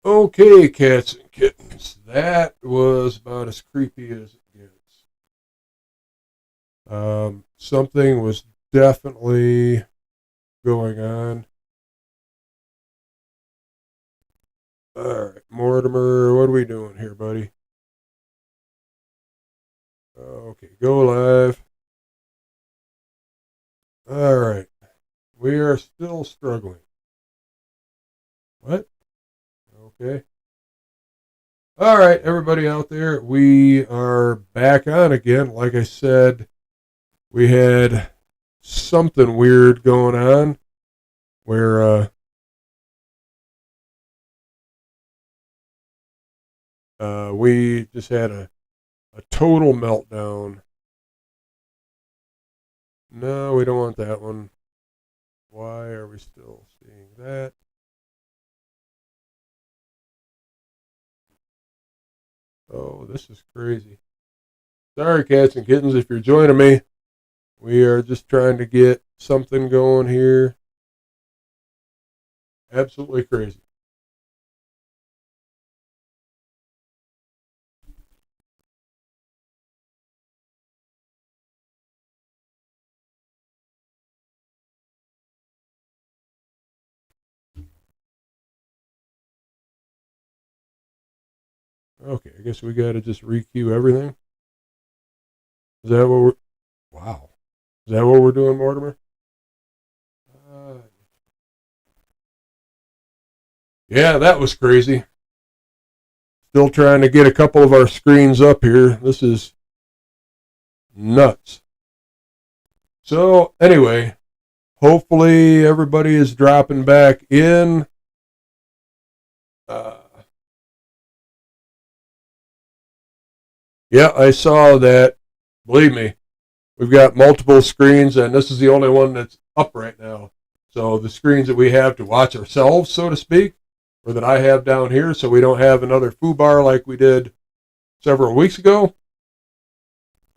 Okay, cats and kittens. That was about as creepy as it gets. Something was definitely going on. All right, Mortimer, what are we doing here, buddy? Okay, go live. All right, we are still struggling. What? Okay. All right, everybody out there, we are back on again. Like I said, we had something weird going on where we just had a total meltdown. No, we don't want that one. Why are we still seeing that? Oh, this is crazy. Sorry, cats and kittens, if you're joining me. We are just trying to get something going here. Absolutely crazy. Okay, I guess we got to just requeue everything. Is that what we're. Wow. Is that what we're doing, Mortimer? Uh, yeah, that was crazy. Still trying to get a couple of our screens up here. This is nuts. So, anyway, hopefully everybody is dropping back in. Uh, yeah, I saw that. Believe me, we've got multiple screens, and this is the only one that's up right now. So the screens that we have to watch ourselves, so to speak, or that I have down here, so we don't have another foo bar like we did several weeks ago.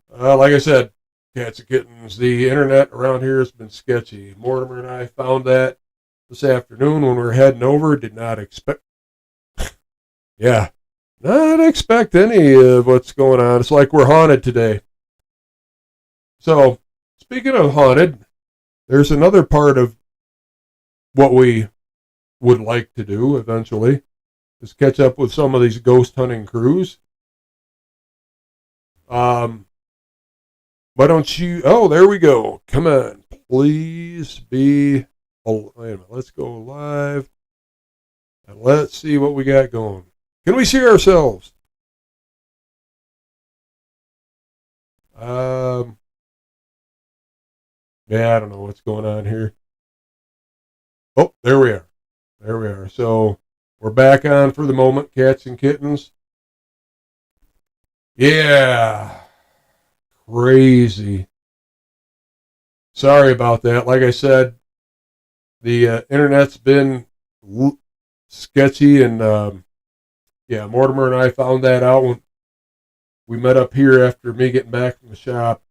Like I said, cats and kittens, the internet around here has been sketchy. Mortimer and I found that this afternoon when we were heading over. Did not expect, yeah, not expect any of what's going on. It's like we're haunted today. So, speaking of haunted, there's another part of what we would like to do eventually is catch up with some of these ghost hunting crews. Um, why don't you? Oh, there we go. Come on, please be. Oh, wait a minute. Let's go live and let's see what we got going. Can we see ourselves? Um, yeah, I don't know what's going on here. Oh, there we are. There we are. So we're back on for the moment, cats and kittens. Yeah, crazy. Sorry about that. Like I said, the internet's been sketchy, and yeah, Mortimer and I found that out when we met up here after me getting back from the shop.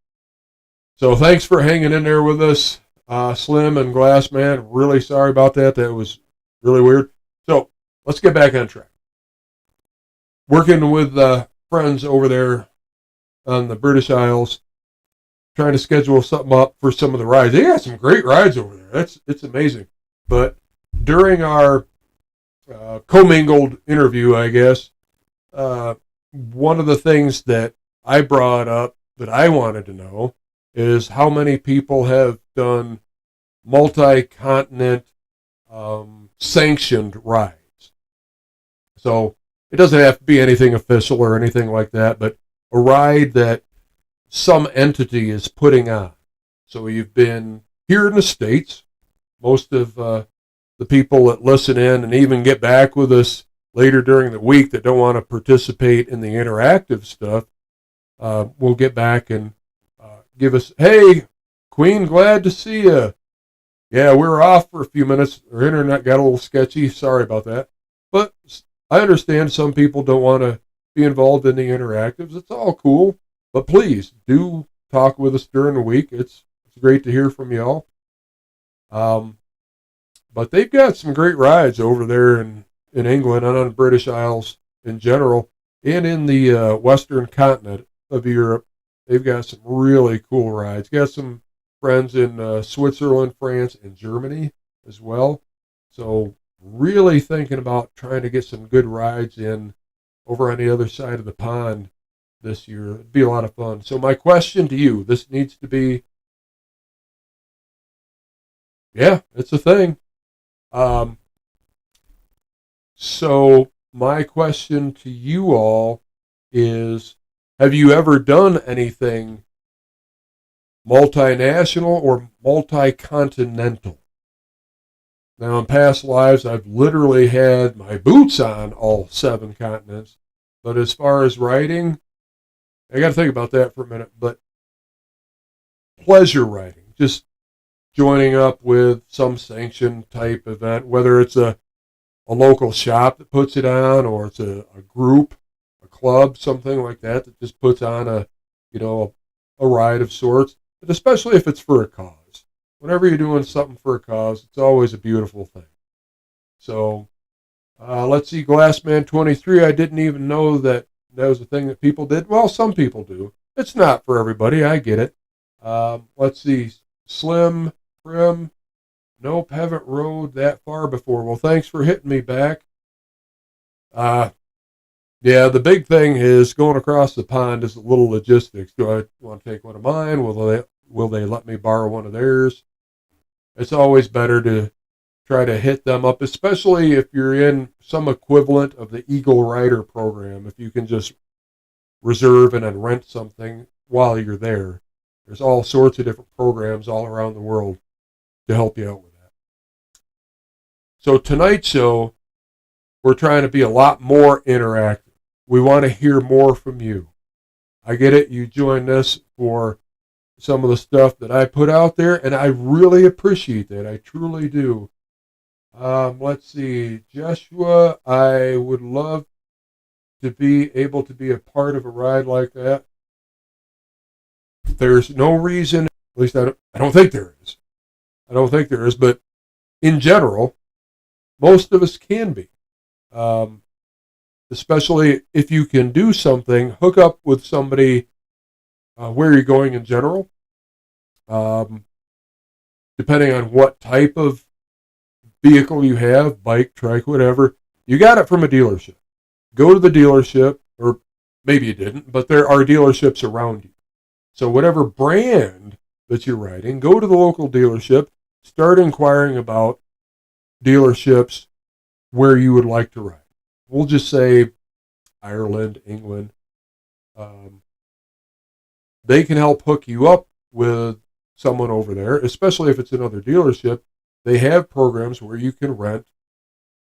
So thanks for hanging in there with us, Slim and Glassman. Really sorry about that. That was really weird. So let's get back on track. Working with friends over there on the British Isles, trying to schedule something up for some of the rides. They got some great rides over there. It's amazing. But during our commingled interview, I guess, one of the things that I brought up that I wanted to know is how many people have done multi-continent sanctioned rides. So it doesn't have to be anything official or anything like that, but a ride that some entity is putting on. So you've been here in the States. Most of the people that listen in and even get back with us later during the week that don't want to participate in the interactive stuff will get back and give us, hey, Queen, glad to see you. Yeah, we were off for a few minutes. Our internet got a little sketchy. Sorry about that. But I understand some people don't want to be involved in the interactives. It's all cool. But please do talk with us during the week. It's great to hear from y'all. Um, but they've got some great rides over there in in England and on the British Isles in general, and in the western continent of Europe. They've got some really cool rides. Got some friends in Switzerland, France, and Germany as well. So really thinking about trying to get some good rides in over on the other side of the pond this year. It'd be a lot of fun. So my question to you, this needs to be, yeah, it's a thing. Um, so my question to you all is, have you ever done anything multinational or multi-continental? Now, in past lives, I've literally had my boots on all 7 continents. But as far as riding, I got to think about that for a minute. But pleasure riding, just joining up with some sanctioned type event, whether it's a local shop that puts it on or it's a group, a club, something like that that just puts on a ride of sorts. But especially if it's for a cause. Whenever you're doing something for a cause, it's always a beautiful thing. So let's see, Glassman23. I didn't even know that was a thing that people did. Well, some people do. It's not for everybody. I get it. Let's see, Slim, Prim. Nope, haven't rode that far before. Well, thanks for hitting me back. Yeah, the big thing is going across the pond is a little logistics. Do I want to take one of mine? Will they let me borrow one of theirs? It's always better to try to hit them up, especially if you're in some equivalent of the Eagle Rider program. If you can just reserve and then rent something while you're there. There's all sorts of different programs all around the world to help you out with that. So tonight's show, we're trying to be a lot more interactive. We want to hear more from you. I get it. You joined us for some of the stuff that I put out there, and I really appreciate that. I truly do. Let's see. Joshua, I would love to be able to be a part of a ride like that. There's no reason, at least I don't think there is. I don't think there is, but in general, most of us can be. Especially if you can do something, hook up with somebody where you're going in general. Depending on what type of vehicle you have, bike, trike, whatever, you got it from a dealership. Go to the dealership, or maybe you didn't, but there are dealerships around you. So whatever brand that you're riding, go to the local dealership, start inquiring about dealerships where you would like to ride. We'll just say Ireland, England. They can help hook you up with someone over there, especially if it's another dealership. They have programs where you can rent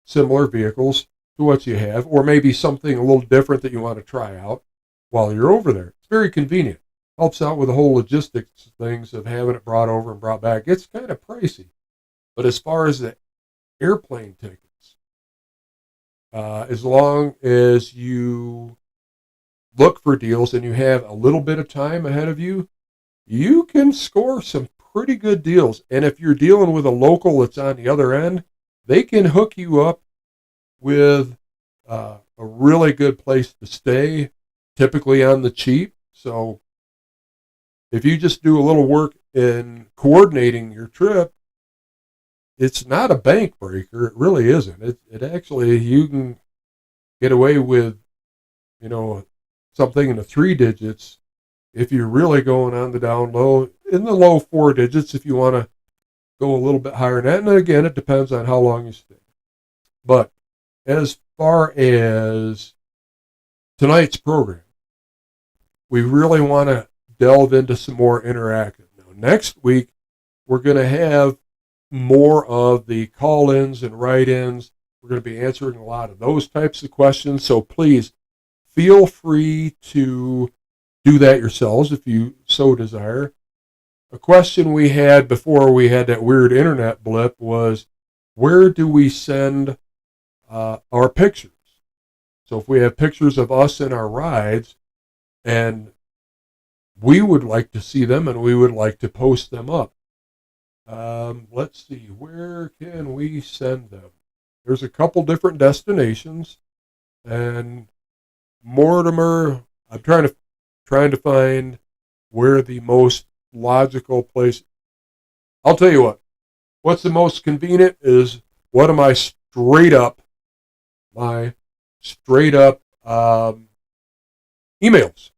similar vehicles to what you have, or maybe something a little different that you want to try out while you're over there. It's very convenient. Helps out with the whole logistics things of having it brought over and brought back. It's kind of pricey. But as far as the airplane tickets, as long as you look for deals and you have a little bit of time ahead of you, you can score some pretty good deals. And if you're dealing with a local that's on the other end, they can hook you up with a really good place to stay, typically on the cheap. So if you just do a little work in coordinating your trip, it's not a bank breaker. It really isn't. It actually, you can get away with, something in the 3 digits if you're really going on the down low, in the low 4 digits if you want to go a little bit higher than that. And again, it depends on how long you stay. But as far as tonight's program, we really want to delve into some more interactive. Now, next week, we're going to have more of the call-ins and write-ins. We're going to be answering a lot of those types of questions. So please feel free to do that yourselves if you so desire. A question we had before we had that weird internet blip was, where do we send our pictures? So if we have pictures of us in our rides, and we would like to see them and we would like to post them up. Let's see, where can we send them? There's a couple different destinations, and Mortimer, I'm trying to find where the most logical place. I'll tell you what. What's the most convenient is one of my straight up emails.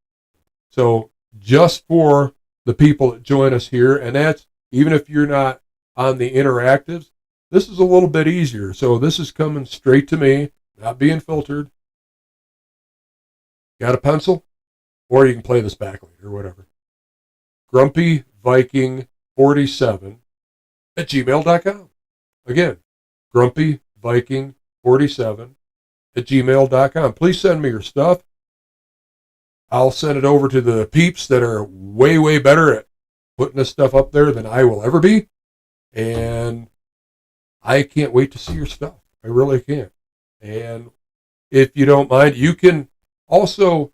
So just for the people that join us here, and that's even if you're not on the interactives, this is a little bit easier. So this is coming straight to me, not being filtered. Got a pencil? Or you can play this back later, whatever. Grumpy Viking 47 at gmail.com. Again, Grumpy Viking 47 at gmail.com. Please send me your stuff. I'll send it over to the peeps that are way, way better at putting this stuff up there than I will ever be. And I can't wait to see your stuff. I really can't. And if you don't mind, you can also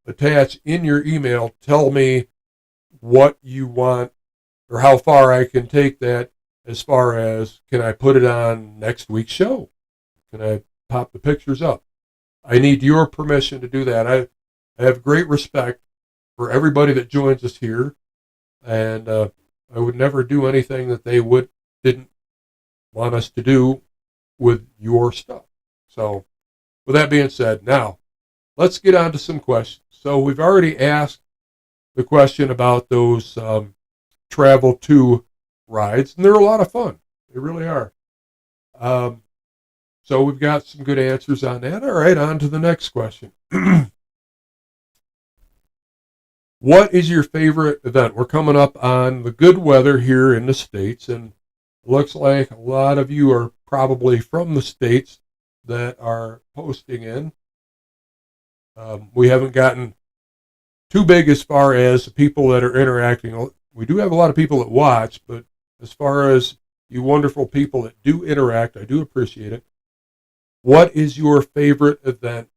attach in your email, tell me what you want or how far I can take that as far as can I put it on next week's show? Can I pop the pictures up? I need your permission to do that. I have great respect for everybody that joins us here, and I would never do anything that they didn't want us to do with your stuff. So with that being said, now let's get on to some questions. So we've already asked the question about those travel to rides, and they're a lot of fun. They really are. So we've got some good answers on that. All right, on to the next question. What is your favorite event? We're coming up on the good weather here in the States, and it looks like a lot of you are probably from the States that are posting in. We haven't gotten too big as far as people that are interacting. We do have a lot of people that watch, but as far as you wonderful people that do interact, I do appreciate it. What is your favorite event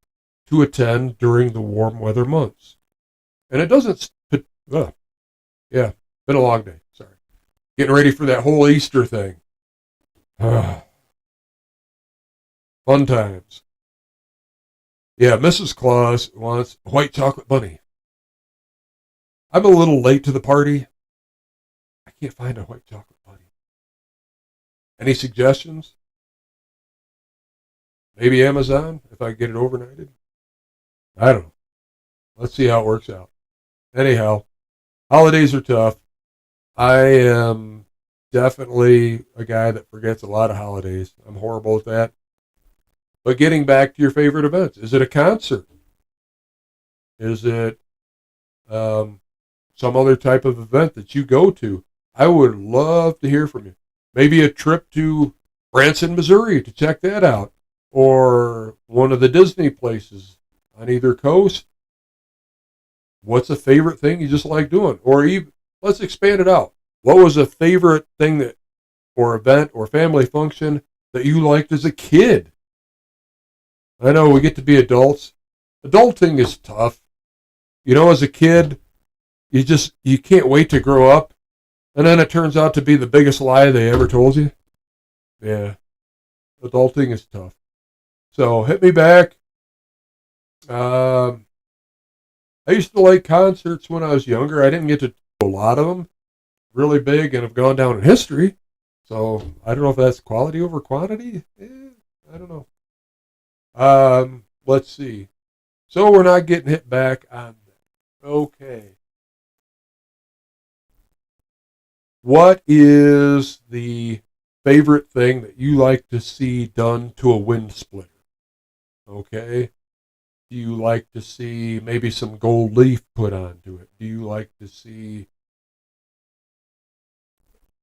to attend during the warm weather months? And it doesn't, been a long day. Sorry. Getting ready for that whole Easter thing. Fun times. Yeah, Mrs. Claus wants a white chocolate bunny. I'm a little late to the party. I can't find a white chocolate bunny. Any suggestions? Maybe Amazon, if I get it overnighted? I don't know. Let's see how it works out. Anyhow, holidays are tough. I am definitely a guy that forgets a lot of holidays. I'm horrible at that. But getting back to your favorite events, is it a concert? Is it some other type of event that you go to? I would love to hear from you. Maybe a trip to Branson, Missouri to check that out, or one of the Disney places on either coast. What's a favorite thing you just like doing? Or even, let's expand it out. What was a favorite thing that, or event or family function that you liked as a kid? I know we get to be adults. Adulting is tough. You know, as a kid, you can't wait to grow up. And then it turns out to be the biggest lie they ever told you. Yeah. Adulting is tough. So hit me back. I used to like concerts when I was younger. I didn't get to do a lot of them. Really big and have gone down in history. So I don't know if that's quality over quantity. I don't know. Let's see. So we're not getting hit back on that. Okay. What is the favorite thing that you like to see done to a wind splitter? Okay. Do you like to see maybe some gold leaf put onto it? Do you like to see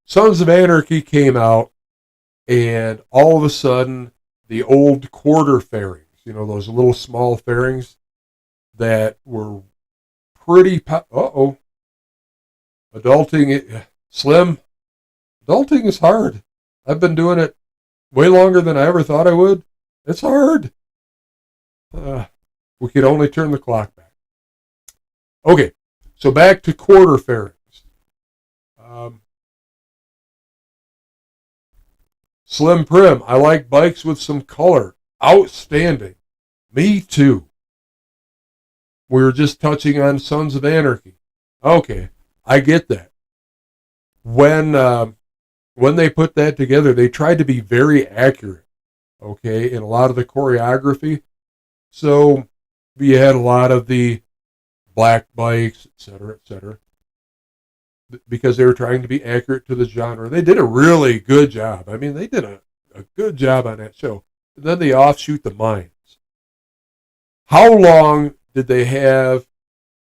Sons of Anarchy came out, and all of a sudden the old quarter fairings, you know, those little small fairings that were pretty adulting Slim, adulting is hard. I've been doing it way longer than I ever thought I would. It's hard. We could only turn the clock back. Okay, so back to quarter fairings. Slim Prim, I like bikes with some color. Outstanding. Me too. We were just touching on Sons of Anarchy. Okay, I get that. When they put that together, they tried to be very accurate, okay, in a lot of the choreography. So we had a lot of the black bikes, et cetera, because they were trying to be accurate to the genre. They did a really good job. I mean, they did a good job on that show. And then they offshoot the mines. How long did they have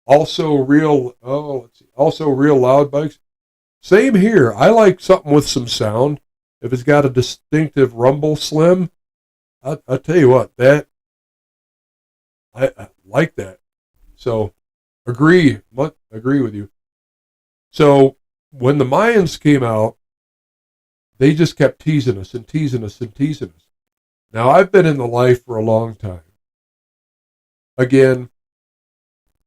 also real, also real loud bikes? Same here. I like something with some sound. If it's got a distinctive rumble slim, I'll tell you what, that I like that. So agree with you. So when the Mayans came out, they just kept teasing us and teasing us and teasing us. Now I've been in the life for a long time. Again,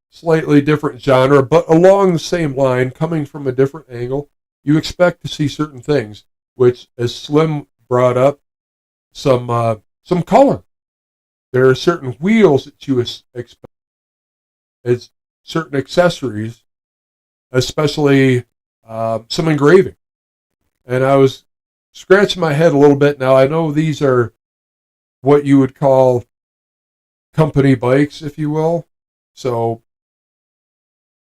slightly different genre, but along the same line, coming from a different angle, you expect to see certain things, which, as Slim brought up, some color. There are certain wheels that you expect, as certain accessories, especially some engraving. And I was scratching my head a little bit. Now I know these are what you would call company bikes, if you will. So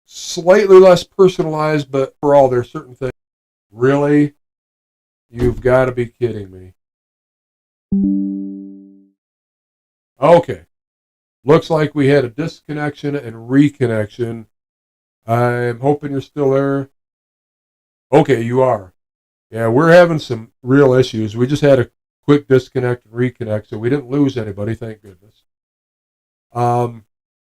slightly less personalized, but for all there's certain things. Really? You've got to be kidding me. Okay. Looks like we had a disconnection and reconnection. I'm hoping you're still there. Okay, you are. Yeah, we're having some real issues. We just had a quick disconnect and reconnect, so we didn't lose anybody, thank goodness. Um,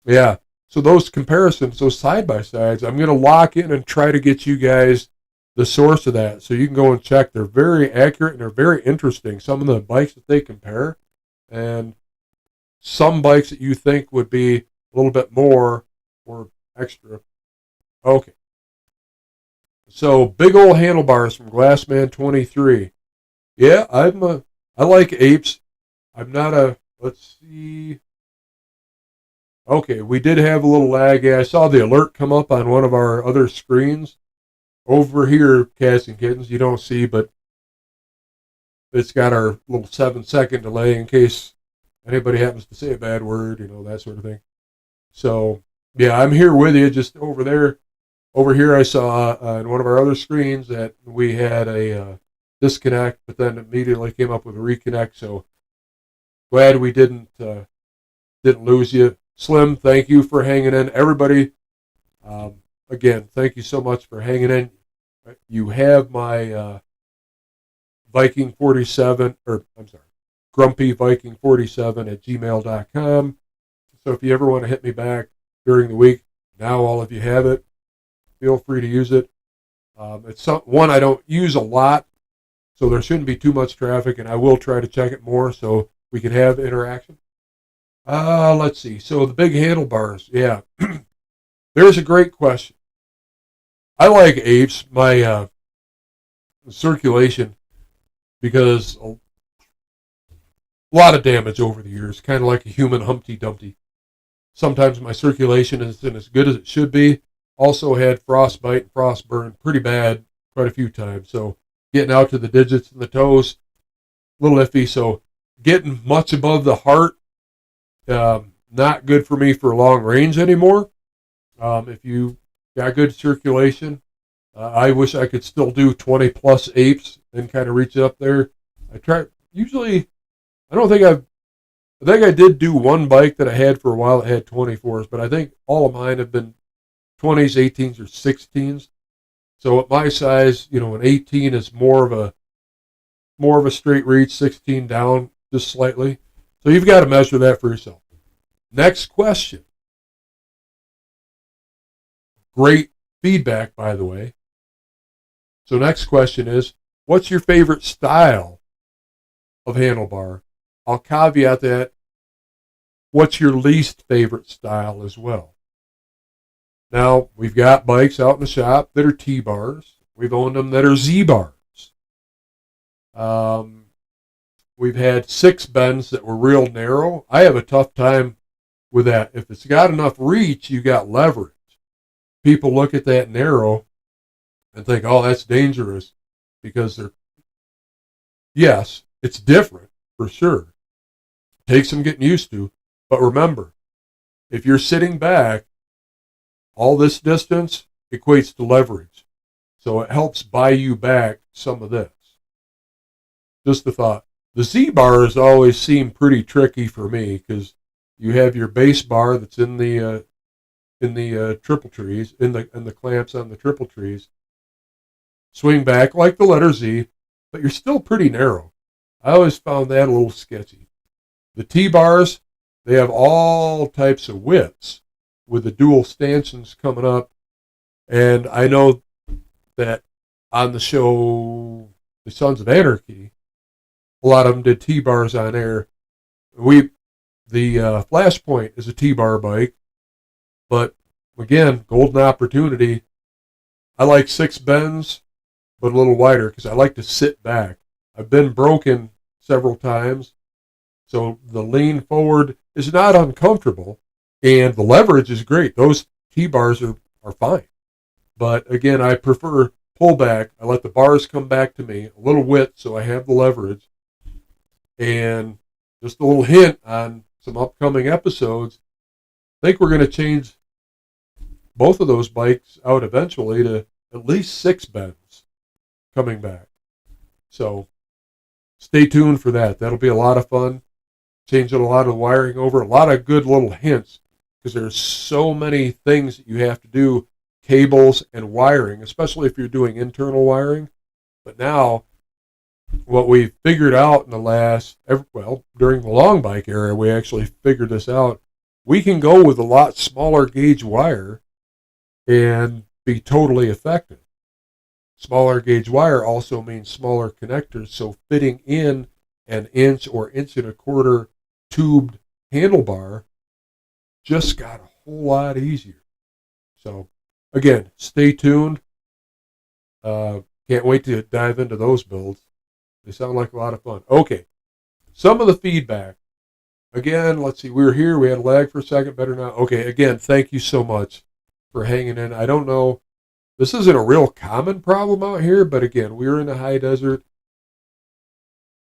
yeah. So those comparisons, those side by sides, I'm going to lock in and try to get you guys the source of that, so you can go and check. They're very accurate and they're very interesting. Some of the bikes that they compare, and some bikes that you think would be a little bit more or extra. Okay. So big old handlebars from Glassman 23. Yeah, I like apes. I'm not a, let's see. Okay, we did have a little lag. Yeah, I saw the alert come up on one of our other screens. Over here, cats and kittens, you don't see, but it's got our little 7-second delay in case anybody happens to say a bad word, that sort of thing. So, yeah, I'm here with you. Just over there, over here, I saw on one of our other screens that we had a disconnect, but then immediately came up with a reconnect. So glad we didn't lose you. Slim, thank you for hanging in. Everybody, again, thank you so much for hanging in. You have my Viking 47, or I'm sorry, Grumpy Viking 47 at gmail.com. So if you ever want to hit me back during the week, now all of you have it. Feel free to use it. It's one I don't use a lot, so there shouldn't be too much traffic, and I will try to check it more so we can have interaction. Let's see. So the big handlebars, yeah. There's a great question. I like apes. My circulation, because a lot of damage over the years, kind of like a human Humpty Dumpty. Sometimes my circulation isn't as good as it should be. Also had frostbite and frostburn pretty bad quite a few times. So getting out to the digits and the toes, a little iffy. So getting much above the heart, not good for me for long range anymore. If you got good circulation, I wish I could still do 20 plus apes and kind of reach up there. I try, usually, I think I did do one bike that I had for a while that had 24s, but I think all of mine have been 20s, 18s, or 16s. So at my size, an 18 is more of a straight reach, 16 down just slightly. So you've got to measure that for yourself. Next question. Great feedback, by the way. So next question is, what's your favorite style of handlebar? I'll caveat that. What's your least favorite style as well? Now, we've got bikes out in the shop that are T-bars. We've owned them that are Z-bars. We've had 6 bends that were real narrow. I have a tough time with that. If it's got enough reach, you got leverage. People look at that narrow and think, oh, that's dangerous because yes, it's different for sure. Takes some getting used to. But remember, if you're sitting back, all this distance equates to leverage. So it helps buy you back some of this. Just a thought. The Z bars always seem pretty tricky for me because you have your base bar that's in the triple trees, in the clamps on the triple trees. Swing back like the letter Z, but you're still pretty narrow. I always found that a little sketchy. The T bars, they have all types of widths with the dual stanchions coming up. And I know that on the show, The Sons of Anarchy, a lot of them did T-bars on air. The Flashpoint is a T-bar bike, but again, golden opportunity. I like 6 bends, but a little wider because I like to sit back. I've been broken several times, so the lean forward is not uncomfortable, and the leverage is great. Those T-bars are fine. But again, I prefer pullback. I let the bars come back to me, a little width so I have the leverage. And just a little hint on some upcoming episodes, I think we're going to change both of those bikes out eventually to at least 6 bends coming back. So stay tuned for that. That'll be a lot of fun. Changing a lot of wiring over, a lot of good little hints because there's so many things that you have to do, cables and wiring, especially if you're doing internal wiring. But now, what we figured out in during the long bike era, we actually figured this out. We can go with a lot smaller gauge wire and be totally effective. Smaller gauge wire also means smaller connectors, so fitting in an inch or inch and a quarter tubed handlebar just got a whole lot easier. So, again, stay tuned. Can't wait to dive into those builds. They sound like a lot of fun. Okay, some of the feedback. Again, let's see. We were here. We had a lag for a second. Better not. Okay, again, thank you so much for hanging in. I don't know. This isn't a real common problem out here, but again, we're in the high desert.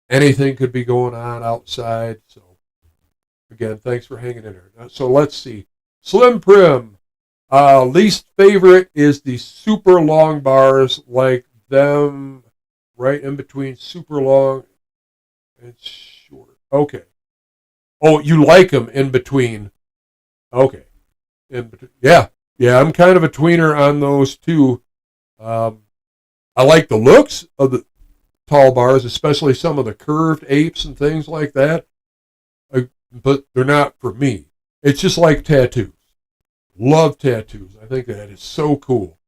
Anything could be going on outside. So, again, thanks for hanging in there. So, let's see. Slim Prim. Least favorite is the super long bars, like them right in between super long and short. Okay. Oh, you like them in between. Okay. Yeah. Yeah, I'm kind of a tweener on those too. I like the looks of the tall bars, especially some of the curved apes and things like that. But they're not for me. It's just like tattoos. Love tattoos. I think that is so cool.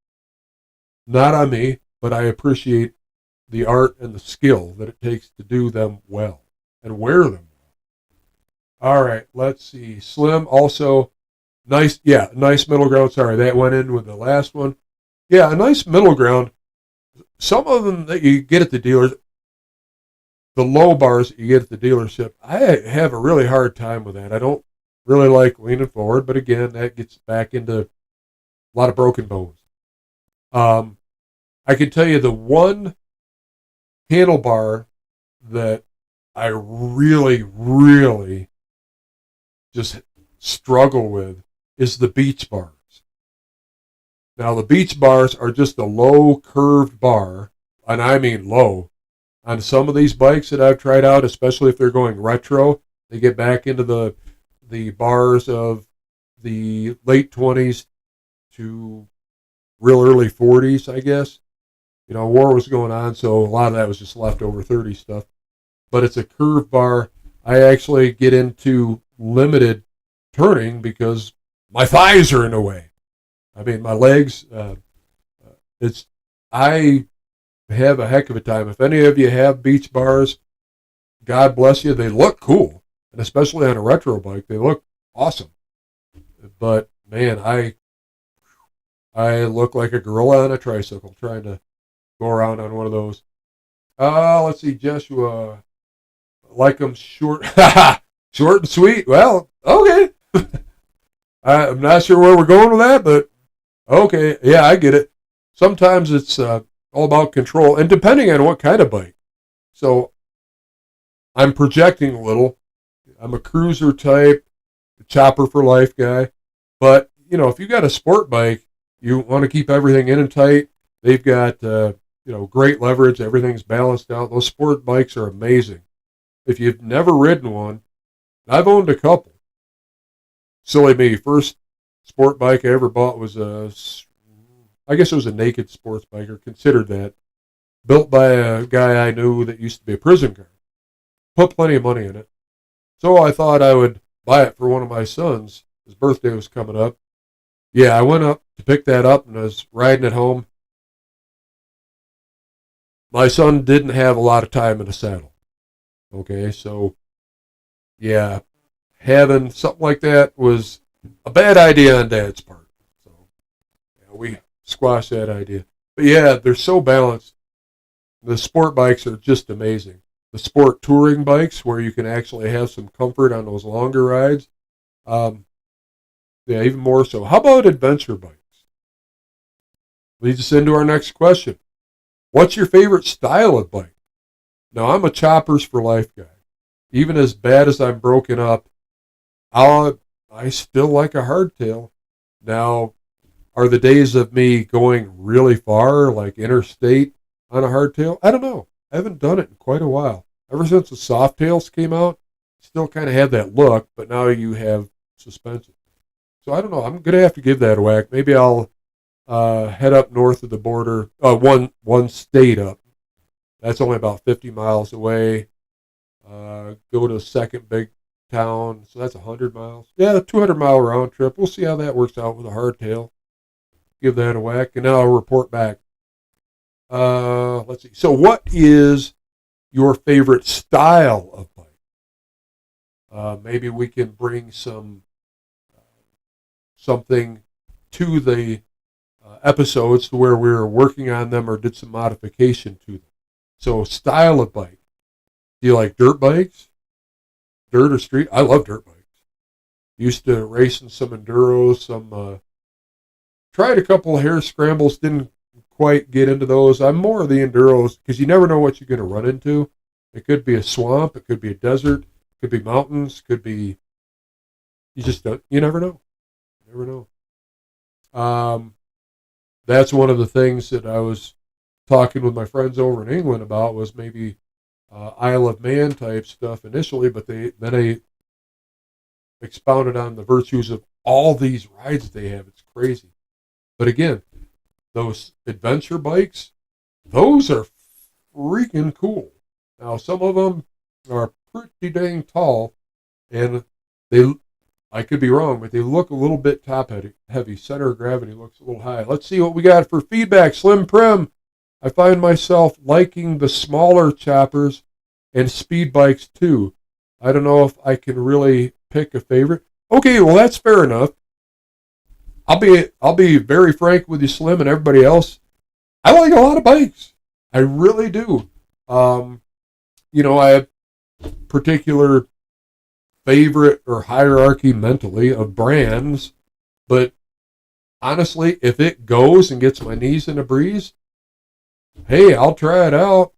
Not on me, but I appreciate the art and the skill that it takes to do them well and wear them well. All right, let's see. Slim also nice, yeah, nice middle ground. Sorry, that went in with the last one. Yeah, a nice middle ground. Some of them that you get at the dealers, the low bars that you get at the dealership, I have a really hard time with that. I don't really like leaning forward, but again, that gets back into a lot of broken bones. I can tell you the one handlebar that I really, really just struggle with is the beach bars. Now, the beach bars are just a low curved bar, and I mean low. On some of these bikes that I've tried out, especially if they're going retro, they get back into the bars of the late 20s to real early 40s, I guess. You know, war was going on, so a lot of that was just leftover 30 stuff. But it's a curved bar. I actually get into limited turning because my thighs are in the way. I mean, my legs. I have a heck of a time. If any of you have beach bars, God bless you. They look cool, and especially on a retro bike, they look awesome. But man, I look like a gorilla on a tricycle trying to go around on one of those. Let's see, Joshua. like them short, short and sweet. Well, okay. I'm not sure where we're going with that, but okay. Yeah, I get it. Sometimes it's all about control, and depending on what kind of bike. So I'm projecting a little. I'm a cruiser type, chopper for life guy. But, if you got a sport bike, you want to keep everything in and tight. They've got, great leverage. Everything's balanced out. Those sport bikes are amazing. If you've never ridden one, I've owned a couple. Silly me. First sport bike I ever bought was I guess it was a naked sports bike, or considered that. Built by a guy I knew that used to be a prison guard. Put plenty of money in it. So I thought I would buy it for one of my sons. His birthday was coming up. Yeah, I went up to pick that up and I was riding it home. My son didn't have a lot of time in the saddle. Okay, so yeah, having something like that was a bad idea on Dad's part. So yeah, we squashed that idea. But yeah, they're so balanced. The sport bikes are just amazing. The sport touring bikes, where you can actually have some comfort on those longer rides. Um, yeah, even more so. How about adventure bikes? Leads us into our next question. What's your favorite style of bike? Now, I'm a choppers for life guy. Even as bad as I'm broken up, I still like a hardtail. Now, are the days of me going really far, like interstate, on a hardtail? I don't know. I haven't done it in quite a while. Ever since the Softails came out, still kind of have that look, but now you have suspension. So I don't know. I'm going to have to give that a whack. Maybe I'll head up north of the border, one state up. That's only about 50 miles away. Go to the second big town. So that's 100 miles. Yeah, a 200-mile round trip. We'll see how that works out with a hardtail. Give that a whack, and then I'll report back. Let's see. So what is your favorite style of bike? Maybe we can bring something to the episodes to where we were working on them or did some modification to them. So style of bike. Do you like dirt bikes? Dirt or street? I love dirt bikes. Used to race in some enduros, tried a couple of hare scrambles, didn't quite get into those. I'm more of the enduros because you never know what you're going to run into. It could be a swamp, it could be a desert, it could be mountains, could be, you never know. You never know. That's one of the things that I was talking with my friends over in England about, was maybe Isle of Man type stuff initially, but they expounded on the virtues of all these rides they have. It's crazy. But again, those adventure bikes, those are freaking cool. Now, some of them are pretty dang tall, and I could be wrong, but they look a little bit top heavy. Center of gravity looks a little high. Let's see what we got for feedback. Slim Prim, I find myself liking the smaller choppers and speed bikes too. I don't know if I can really pick a favorite. Okay, well, that's fair enough. I'll be very frank with you, Slim, and everybody else. I like a lot of bikes. I really do. I have particular favorite or hierarchy mentally of brands, but honestly, if it goes and gets my knees in a breeze, hey, I'll try it out.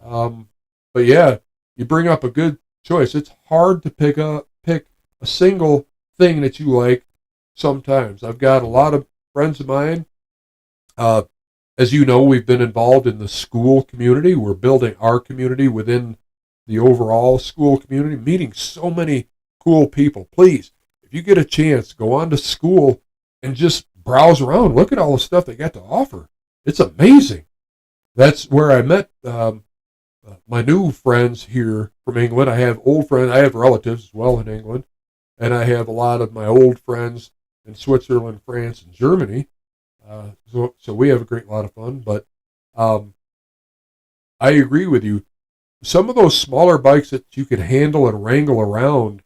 But yeah, you bring up a good choice. It's hard to pick a single thing that you like. Sometimes I've got a lot of friends of mine. As you know, we've been involved in the school community. We're building our community within the overall school community, meeting so many cool people. Please, if you get a chance, go on to school and just browse around. Look at all the stuff they got to offer. It's amazing. That's where I met my new friends here from England. I have old friends. I have relatives as well in England. And I have a lot of my old friends in Switzerland, France, and Germany. So we have a great lot of fun. But I agree with you. Some of those smaller bikes that you can handle and wrangle around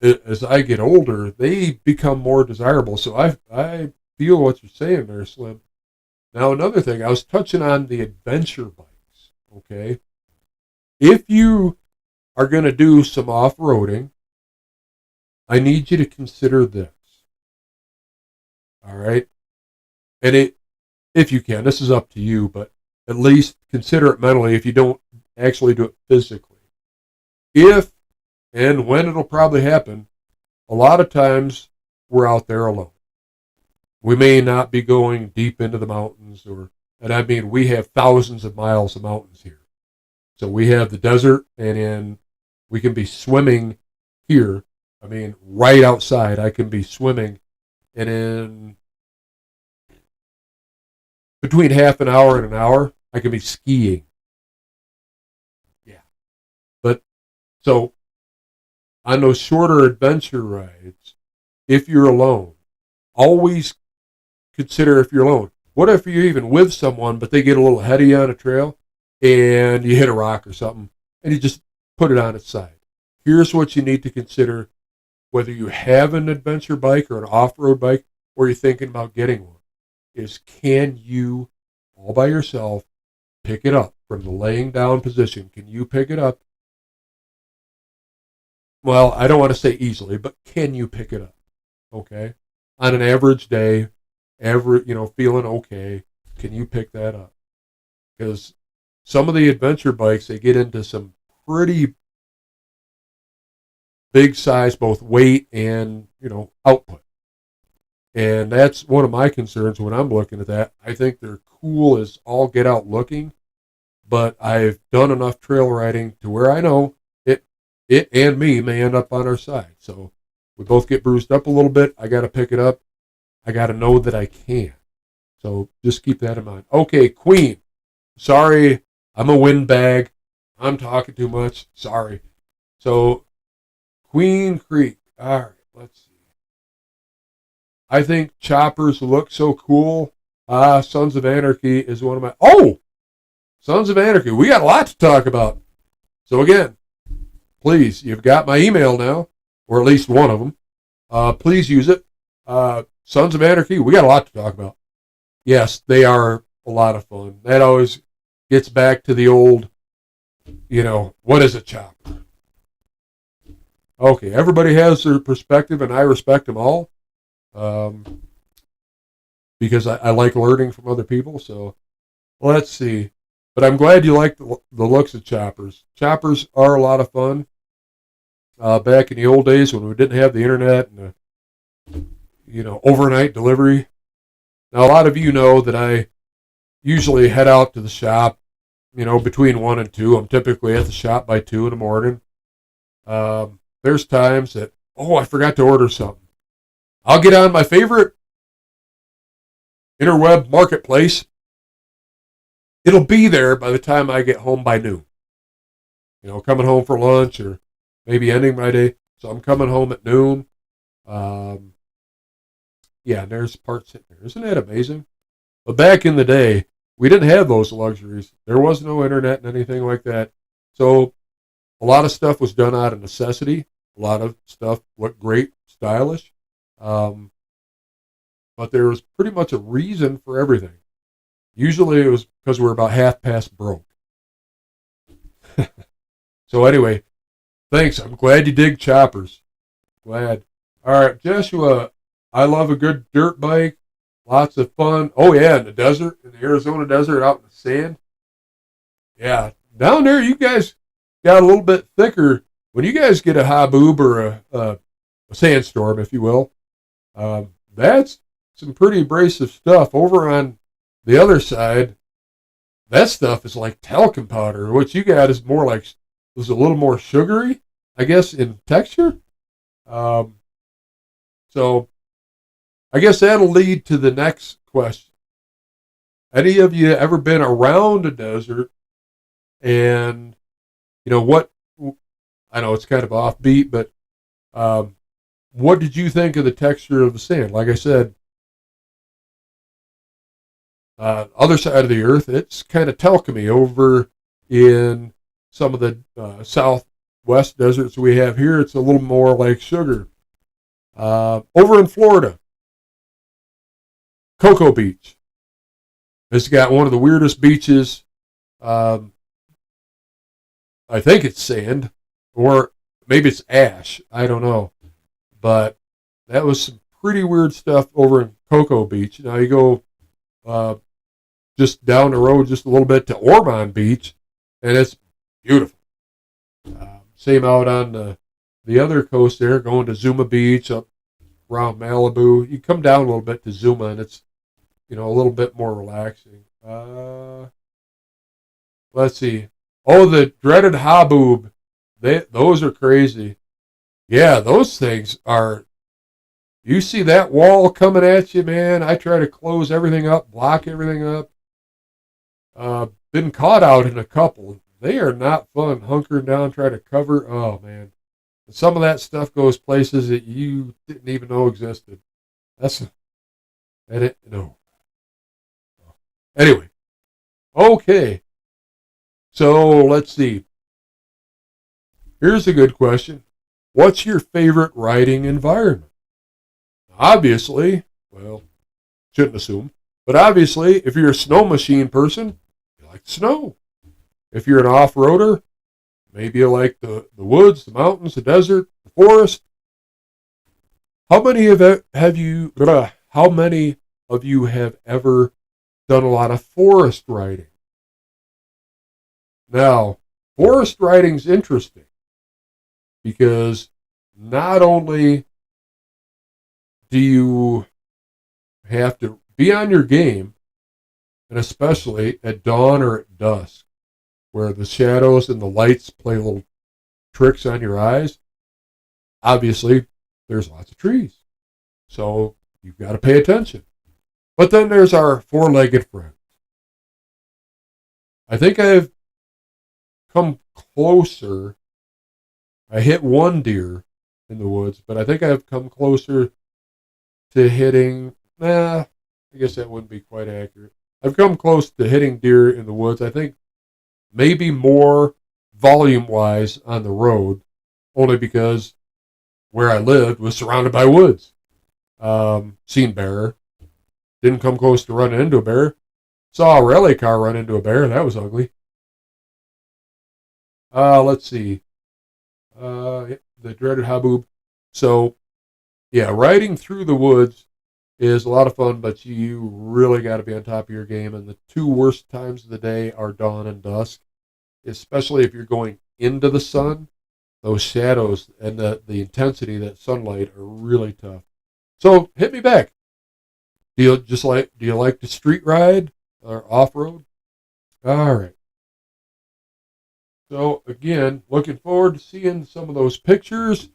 as I get older, they become more desirable. So I feel what you're saying there, Slim. Now, another thing, I was touching on the adventure bikes, okay? If you are going to do some off-roading, I need you to consider this. All right? And if you can, this is up to you, but at least consider it mentally if you don't actually do it physically. If and when it'll probably happen, a lot of times we're out there alone. We may not be going deep into the mountains, and I mean, we have thousands of miles of mountains here. So we have the desert, and we can be swimming here. I mean, right outside, I can be swimming, and in between half an hour and an hour, I can be skiing. Yeah. But so on those shorter adventure rides, if you're alone, always consider if you're alone. What if you're even with someone, but they get a little heady on a trail and you hit a rock or something and you just put it on its side? Here's what you need to consider, whether you have an adventure bike or an off-road bike or you're thinking about getting one, is can you, all by yourself, pick it up from the laying down position? Can you pick it up? Well, I don't want to say easily, but can you pick it up? Okay? On an average day, feeling okay, can you pick that up? Because some of the adventure bikes, they get into some pretty big size, both weight and, output. And that's one of my concerns when I'm looking at that. I think they're cool as all get out looking, but I've done enough trail riding to where I know it and me may end up on our side. So we both get bruised up a little bit. I got to pick it up. I got to know that I can. So just keep that in mind. Okay, Queen. Sorry, I'm a windbag. I'm talking too much. Sorry. So Queen Creek. All right, let's see. I think choppers look so cool. Sons of Anarchy is one of my... Oh! Sons of Anarchy. We got a lot to talk about. So again, please, you've got my email now, or at least one of them. Please use it. Sons of Anarchy, we got a lot to talk about. Yes, they are a lot of fun. That always gets back to the old, what is a chopper? Okay, everybody has their perspective, and I respect them all because I like learning from other people. So let's see. But I'm glad you like the looks of choppers. Choppers are a lot of fun. Back in the old days when we didn't have the internet and overnight delivery. Now, a lot of you know that I usually head out to the shop, between 1 and 2. I'm typically at the shop by 2 in the morning. There's times that, I forgot to order something. I'll get on my favorite interweb marketplace. It'll be there by the time I get home by noon. Coming home for lunch or maybe ending my day. So I'm coming home at noon. Yeah, there's parts sitting there. Isn't that amazing? But back in the day, we didn't have those luxuries. There was no internet and anything like that. So a lot of stuff was done out of necessity. A lot of stuff looked great, stylish. But there was pretty much a reason for everything. Usually it was because we're about half past broke. So anyway, thanks. I'm glad you dig choppers. Glad. All right, Joshua, I love a good dirt bike. Lots of fun. Oh, yeah, in the desert, in the Arizona desert, out in the sand. Yeah, down there, you guys got a little bit thicker. When you guys get a haboob or a sandstorm, if you will, that's some pretty abrasive stuff. Over on the other side, that stuff is like talcum powder. What you got is more like, was a little more sugary, I guess, in texture. So I guess that'll lead to the next question. Any of you ever been around a desert and, what, I know it's kind of offbeat, but what did you think of the texture of the sand? Like I said, other side of the earth, it's kind of talcumy. Over in some of the southwest deserts we have here, it's a little more like sugar. Over in Florida, Cocoa Beach. It's got one of the weirdest beaches. I think it's sand. or maybe it's ash. I don't know. But that was some pretty weird stuff over in Cocoa Beach. Now you go uh, just down the road just a little bit to Ormond Beach, and it's beautiful. Same out on the other coast there, going to Zuma Beach up around Malibu. You come down a little bit to Zuma, and it's a little bit more relaxing. Let's see. Oh, the dreaded haboob. Those are crazy. Yeah, those things are. You see that wall coming at you, man. I try to close everything up, block everything up. Been caught out in a couple. They are not fun. Hunkering down, trying to cover. Oh man, some of that stuff goes places that you didn't even know existed. That's no. Anyway, okay. So let's see. Here's a good question. What's your favorite riding environment? Obviously, well, shouldn't assume, but obviously, if you're a snow machine person, you like snow. If you're an off-roader, maybe you like the woods, the mountains, the desert, the forest. How many of you have ever done a lot of forest riding? Now, forest riding's interesting because not only do you have to be on your game, and especially at dawn or at dusk, where the shadows and the lights play little tricks on your eyes, obviously there's lots of trees. So you've got to pay attention. But then there's our four-legged friends. I think I've come closer. I hit one deer in the woods, but I think I've come closer to hitting, I guess that wouldn't be quite accurate. I've come close to hitting deer in the woods. I think maybe more volume-wise on the road, only because where I lived was surrounded by woods. Seen bear. Didn't come close to running into a bear. Saw a rally car run into a bear. That was ugly. Let's see. The dreaded haboob. So, yeah, riding through the woods is a lot of fun, but you really got to be on top of your game. And the two worst times of the day are dawn and dusk, especially if you're going into the sun. Those shadows and the intensity of that sunlight are really tough. So hit me back. Do you like to street ride or off road? All right. So again, looking forward to seeing some of those pictures.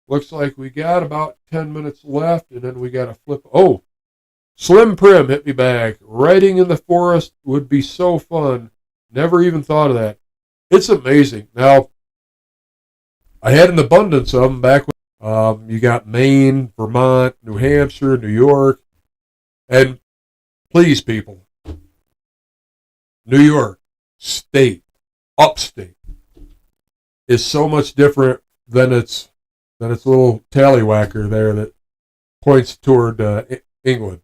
Looks like we got about 10 minutes left, and then we got to flip. Oh, Slim Prim hit me back. Riding in the forest would be so fun. Never even thought of that. It's amazing. Now, I had an abundance of them back when you got Maine, Vermont, New Hampshire, New York. And please, people, New York, state, upstate, is so much different than its little tallywhacker there that points toward England.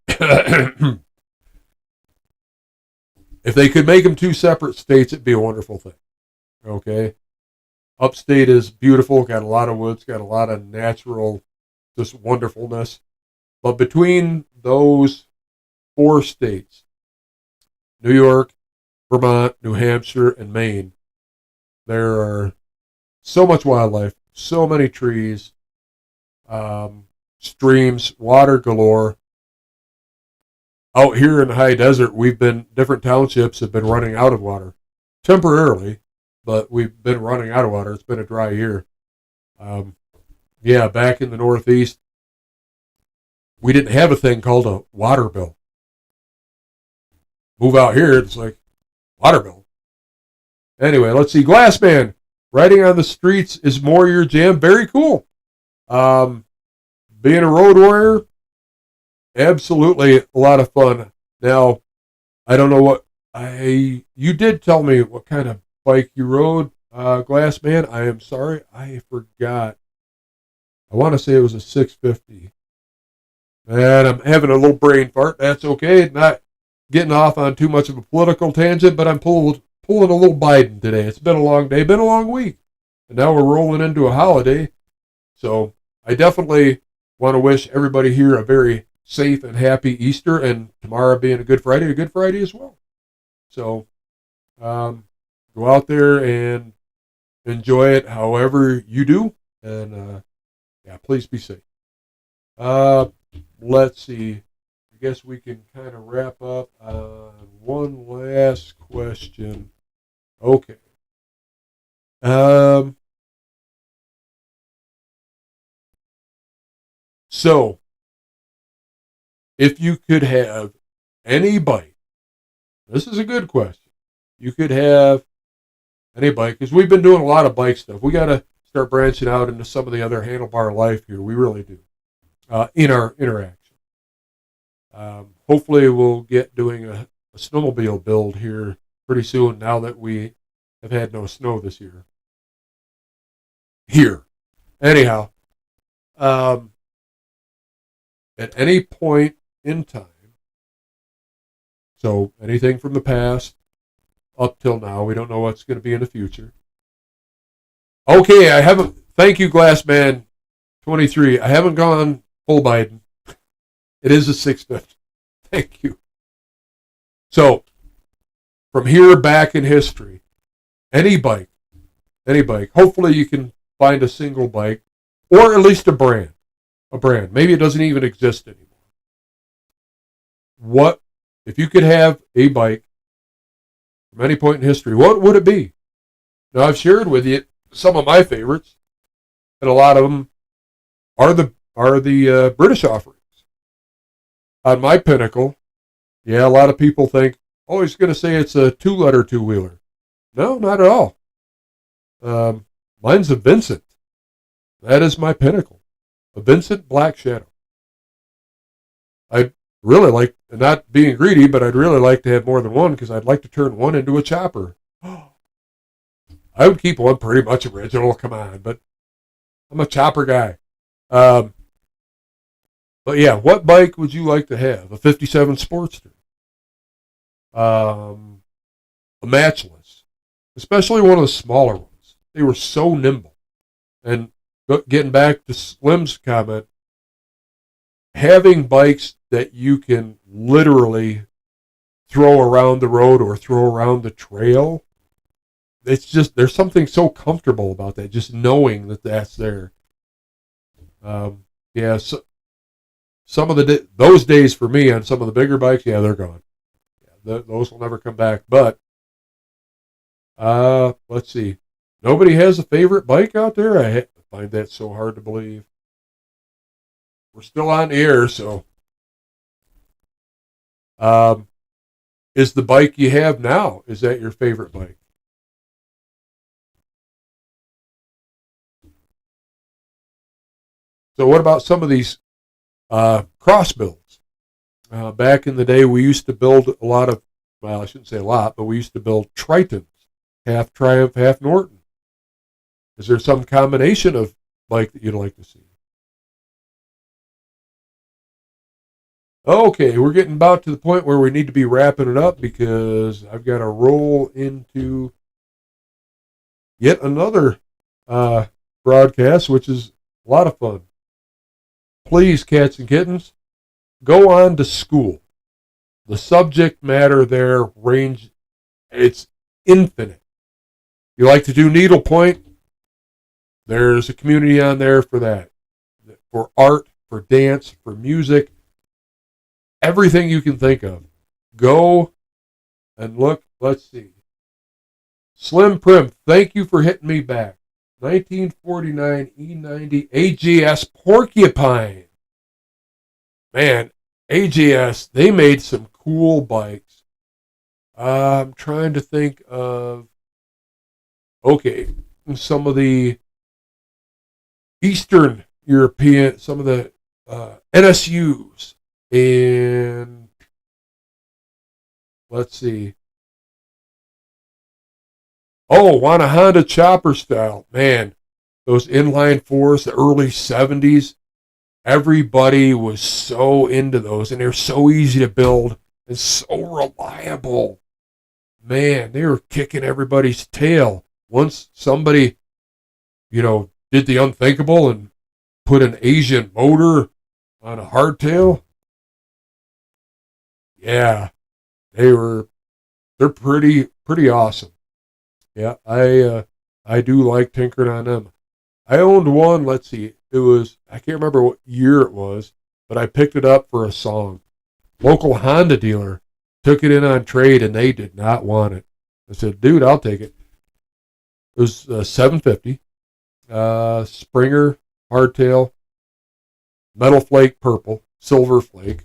If they could make them two separate states, it'd be a wonderful thing. Okay? Upstate is beautiful, got a lot of woods, got a lot of natural, just wonderfulness. But between those four states, New York, Vermont, New Hampshire, and Maine, there are so much wildlife, so many trees, streams, water galore. Out here in the high desert, different townships have been running out of water temporarily, but we've been running out of water. It's been a dry year. Back in the Northeast, we didn't have a thing called a water bill. Move out here, it's like, water bill. Anyway, let's see. Glassman, riding on the streets is more your jam. Very cool. Being a road warrior, absolutely a lot of fun. Now, I don't know you did tell me what kind of bike you rode, Glassman. I am sorry, I forgot. I want to say it was a 650. And I'm having a little brain fart. That's okay. Not getting off on too much of a political tangent, but I'm pulling a little Biden today. It's been a long day, been a long week. And now we're rolling into a holiday. So I definitely want to wish everybody here a very safe and happy Easter, and tomorrow being a Good Friday as well. So go out there and enjoy it however you do. And yeah, please be safe. Let's see. I guess we can kind of wrap up on one last question. Okay. So, if you could have any bike, this is a good question. You could have any bike, because we've been doing a lot of bike stuff. We got to start branching out into some of the other Handlebar Life here. We really do. In our interaction. Hopefully we'll get doing a snowmobile build here pretty soon now that we have had no snow this year. Here. Anyhow, at any point in time, so anything from the past up till now, we don't know what's going to be in the future. Okay, I haven't, thank you, Glassman 23. I haven't gone full Biden. It is a 650. Thank you. So, from here back in history, any bike, hopefully you can find a single bike, or at least a brand. Maybe it doesn't even exist anymore. What, if you could have a bike from any point in history, what would it be? Now, I've shared with you some of my favorites, and a lot of them are the British offerings. On my Pinnacle, yeah, a lot of people think, oh, he's going to say it's a two-letter two-wheeler. No, not at all. Mine's a Vincent. That is my Pinnacle. A Vincent Black Shadow. I'd really like, not being greedy, but I'd really like to have more than one because I'd like to turn one into a chopper. I would keep one pretty much original, come on, but I'm a chopper guy. But yeah, what bike would you like to have? A 57 Sportster. A Matchless. Especially one of the smaller ones. They were so nimble. And getting back to Slim's comment, having bikes that you can literally throw around the road or throw around the trail, it's just, there's something so comfortable about that, just knowing that that's there. Yeah, so, some of those days for me on some of the bigger bikes, yeah, they're gone. Yeah, those will never come back. But let's see. Nobody has a favorite bike out there? I find that so hard to believe. We're still on the air, so is the bike you have now, is that your favorite bike? So what about some of these cross builds? Back in the day, we used to build a lot of, well, I shouldn't say a lot, but we used to build Tritons, half Triumph, half Norton. Is there some combination of bike that you'd like to see? Okay, we're getting about to the point where we need to be wrapping it up because I've got to roll into yet another broadcast, which is a lot of fun. Please, cats and kittens, go on to school. The subject matter there it's infinite. You like to do needlepoint? There's a community on there for that. For art, for dance, for music, everything you can think of. Go and look. Let's see. Slim Prim, thank you for hitting me back. 1949 E90 AGS Porcupine. Man, AGS, they made some cool bikes. I'm trying to think of, okay, some of the Eastern European, some of the NSUs, and let's see. Oh, want a Honda chopper style. Man, those inline fours, the early 70s, everybody was so into those, and they're so easy to build and so reliable. Man, they were kicking everybody's tail. Once somebody did the unthinkable and put an Asian motor on a hardtail. Yeah, they're pretty awesome. Yeah, I do like tinkering on them. I owned one. Let's see, I can't remember what year it was, but I picked it up for a song. Local Honda dealer took it in on trade, and they did not want it. I said, "Dude, I'll take it." It was 750. Springer hardtail, metal flake purple, silver flake,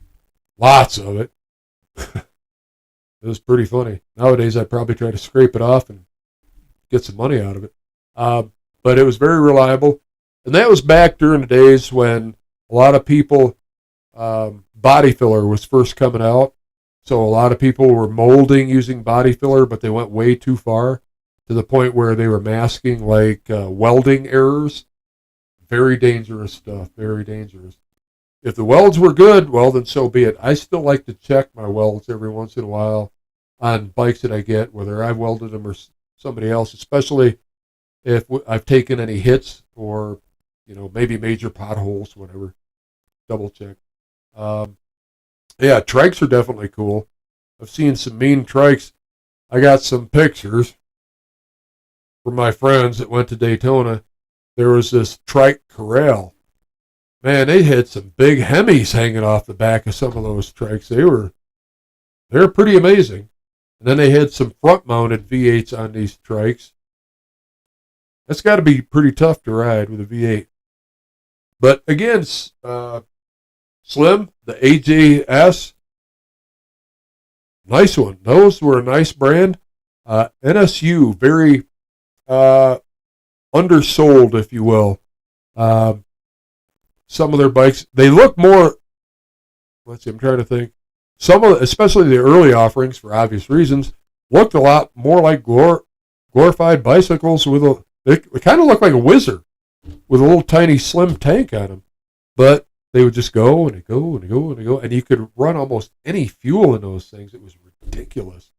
lots of it. It was pretty funny. Nowadays, I'd probably try to scrape it off and get some money out of it. Uh, but it was very reliable. And that was back during the days when a lot of people, body filler was first coming out. So a lot of people were molding using body filler, but they went way too far to the point where they were masking like welding errors. Very dangerous stuff, very dangerous. If the welds were good, well, then so be it. I still like to check my welds every once in a while on bikes that I get, whether I've welded them or somebody else, especially if I've taken any hits or, maybe major potholes, whatever. Double check. Um, yeah, trikes are definitely cool. I've seen some mean trikes. I got some pictures from my friends that went to Daytona. There was this trike corral. Man, they had some big Hemis hanging off the back of some of those trikes. They're pretty amazing. And then they had some front-mounted V8s on these trikes. That's got to be pretty tough to ride with a V8. But again, Slim, the AJS, nice one. Those were a nice brand. NSU, very undersold, if you will. Some of their bikes, they look more, let's see, I'm trying to think. Especially the early offerings, for obvious reasons, looked a lot more like glorified bicycles they kind of look like a Whizzer with a little tiny slim tank on them. But they would just go and go and go and go, and you could run almost any fuel in those things. It was ridiculous.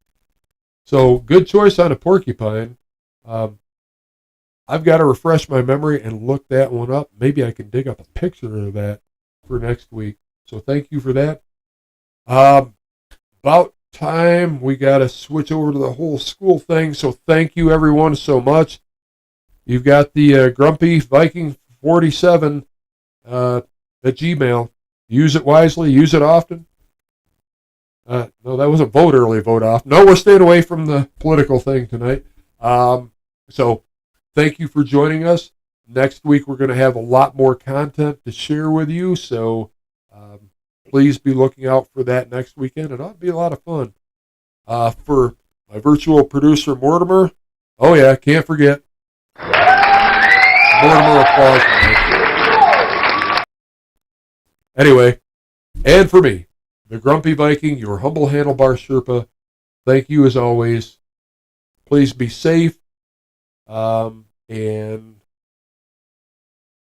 So good choice on a porcupine. I've got to refresh my memory and look that one up. Maybe I can dig up a picture of that for next week. So thank you for that. About time we got to switch over to the whole school thing. So thank you everyone so much. You've got the Grumpy Viking 47 at Gmail. Use it wisely. Use it often. No, that wasn't vote early, vote off. No, we're staying away from the political thing tonight. So thank you for joining us. Next week we're going to have a lot more content to share with you. So please be looking out for that next weekend. It ought to be a lot of fun. For my virtual producer, Mortimer. Oh, yeah, can't forget. Mortimer applause. Anyway, and for me, the Grumpy Viking, your humble handlebar Sherpa, thank you as always. Please be safe and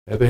have a